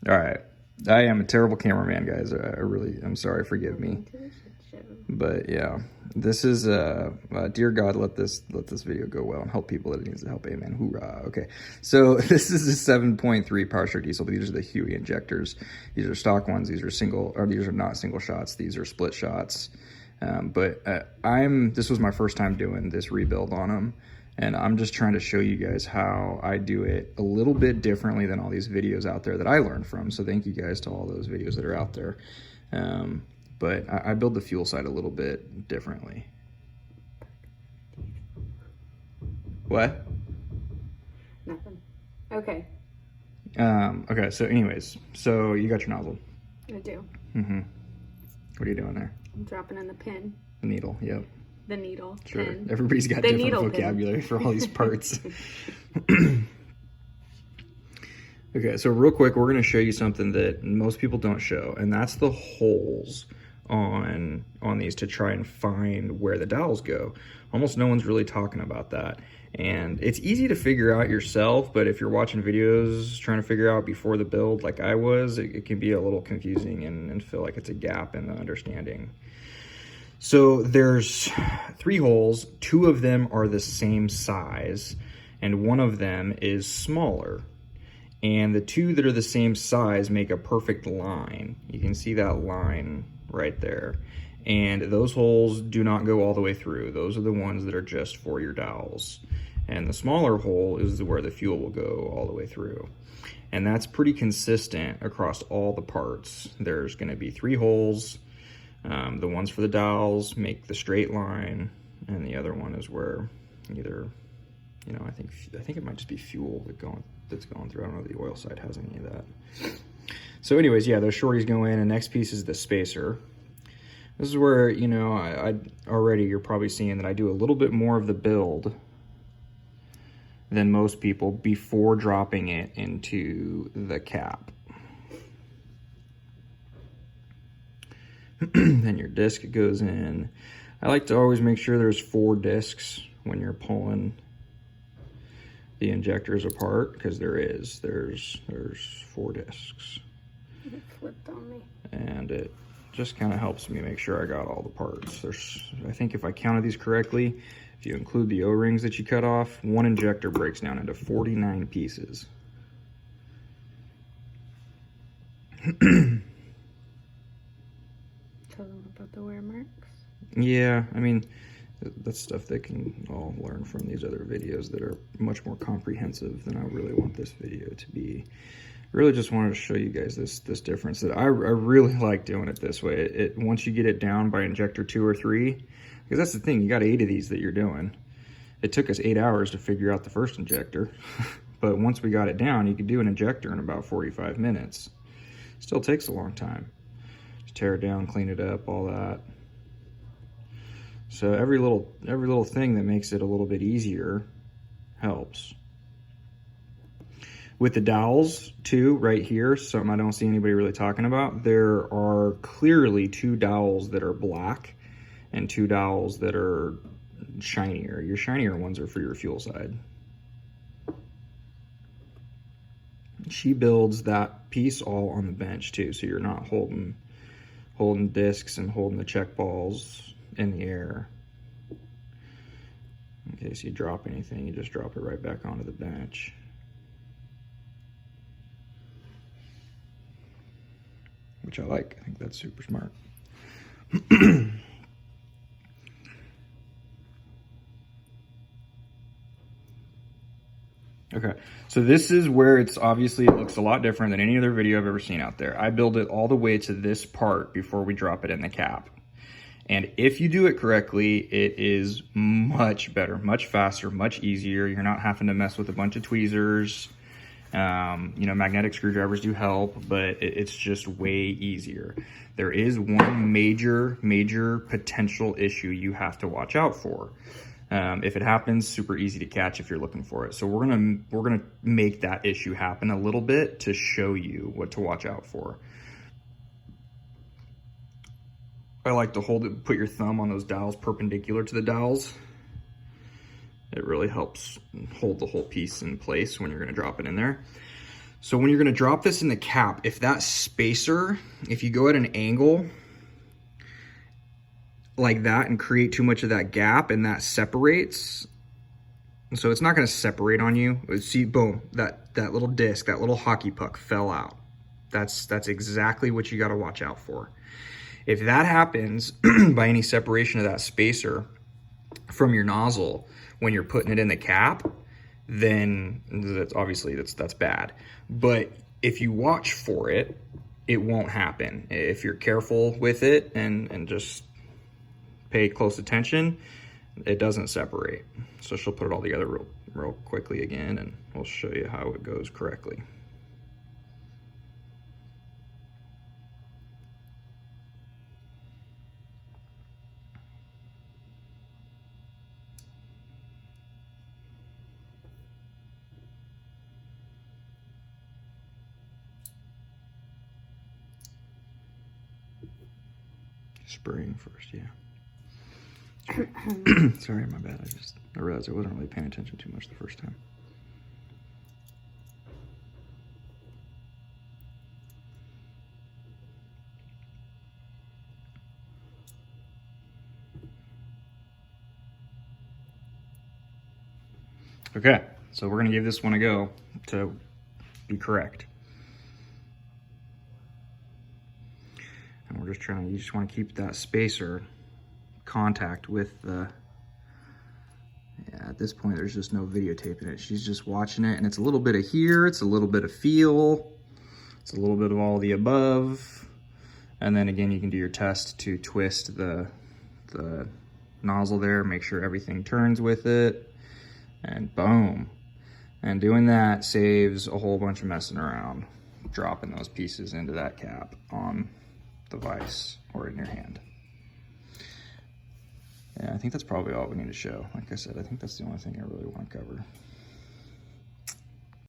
All right. I am a terrible cameraman, guys. I'm sorry. Forgive me. But yeah, this is dear God, let this video go well and help people that it needs to help. Amen. Hoorah. Okay, so this is a 7.3 power stroke diesel. These are the HEUI injectors. These are stock ones. These are not single shots. These are split shots. This was my first time doing this rebuild on them, and I'm just trying to show you guys how I do it a little bit differently than all these videos out there that I learned from. So thank you guys to all those videos that are out there. But I build the fuel side a little bit differently. What? Nothing. Okay. Okay, so anyways, so you got your nozzle. I do. Mm-hmm. What are you doing there? I'm dropping in the pin. The needle, yep. The needle. Sure. Pin. Everybody's got The different vocabulary for all these parts. Okay, so real quick, we're going to show you something that most people don't show, and that's the holes on these to try and find where the dowels go. Almost no one's really talking about that. And it's easy to figure out yourself, but if you're watching videos trying to figure out before the build like I was, it can be a little confusing and feel like it's a gap in the understanding. So there's 3 holes, 2 of them are the same size, and 1 of them is smaller. And the 2 that are the same size make a perfect line. You can see that line right there. And those holes do not go all the way through. Those are the ones that are just for your dowels. And the smaller hole is where the fuel will go all the way through. And that's pretty consistent across all the parts. There's going to be 3 holes. The ones for the dowels make the straight line, and the other one is where either, you know, I think it might just be fuel that's going through. I don't know if the oil side has any of that. So anyways, yeah, those shorties go in, and next piece is the spacer. This is where, you know, already you're probably seeing that I do a little bit more of the build than most people before dropping it into the cap. Then your disc goes in. I like to always make sure there's 4 discs when you're pulling the injectors apart, because there's 4 discs. It flipped on me. And it just kind of helps me make sure I got all the parts. I think if I counted these correctly, if you include the O-rings that you cut off, 1 injector breaks down into 49 pieces. Tell them about the wear marks. Yeah, I mean, that's stuff they can all learn from these other videos that are much more comprehensive than I really want this video to be. Really just wanted to show you guys this difference. That I really like doing it this way. Once you get it down by injector 2 or 3, because that's the thing, you got 8 of these that you're doing. It took us 8 hours to figure out the first injector, but once we got it down, you could do an injector in about 45 minutes. Still takes a long time. Just tear it down, clean it up, all that. So every little thing that makes it a little bit easier helps. With the dowels too, right here, something I don't see anybody really talking about, there are clearly 2 dowels that are black and 2 dowels that are shinier. Your shinier ones are for your fuel side. She builds that piece all on the bench too, so you're not holding discs and holding the check balls in the air. In case you drop anything, you just drop it right back onto the bench. Which I like. I think that's super smart. Okay, so this is where it looks a lot different than any other video I've ever seen out there. I build it all the way to this part before we drop it in the cap. And if you do it correctly, it is much better, much faster, much easier. You're not having to mess with a bunch of tweezers. You know, magnetic screwdrivers do help, but it's just way easier. There is one major potential issue you have to watch out for. If it happens, super easy to catch if you're looking for it. So we're gonna make that issue happen a little bit to show you what to watch out for. I like to put your thumb on those dowels perpendicular to the dowels. It really helps hold the whole piece in place when you're gonna drop it in there. So when you're gonna drop this in the cap, if that spacer, if you go at an angle like that and create too much of that gap and that separates, so it's not gonna separate on you. See, boom, that little disc, that little hockey puck fell out. That's exactly what you gotta watch out for. If that happens by any separation of that spacer from your nozzle when you're putting it in the cap, then that's obviously that's bad. But if you watch for it, it won't happen. If you're careful with it and just pay close attention, it doesn't separate. So she'll put it all together real quickly again, and we'll show you how it goes correctly. Spraying first, yeah. Sorry, my bad. I realized I wasn't really paying attention too much the first time. Okay, so we're gonna give this one a go to be correct. And we're just you just wanna keep that spacer contact with the, yeah, at this point there's just no videotaping it. She's just watching it, and it's a little bit of here, it's a little bit of feel, it's a little bit of all the above. And then again, you can do your test to twist the nozzle there, make sure everything turns with it, and boom. And doing that saves a whole bunch of messing around, dropping those pieces into that cap on the vise or in your hand. Yeah, I think that's probably all we need to show. Like I said, I think that's the only thing I really want to cover.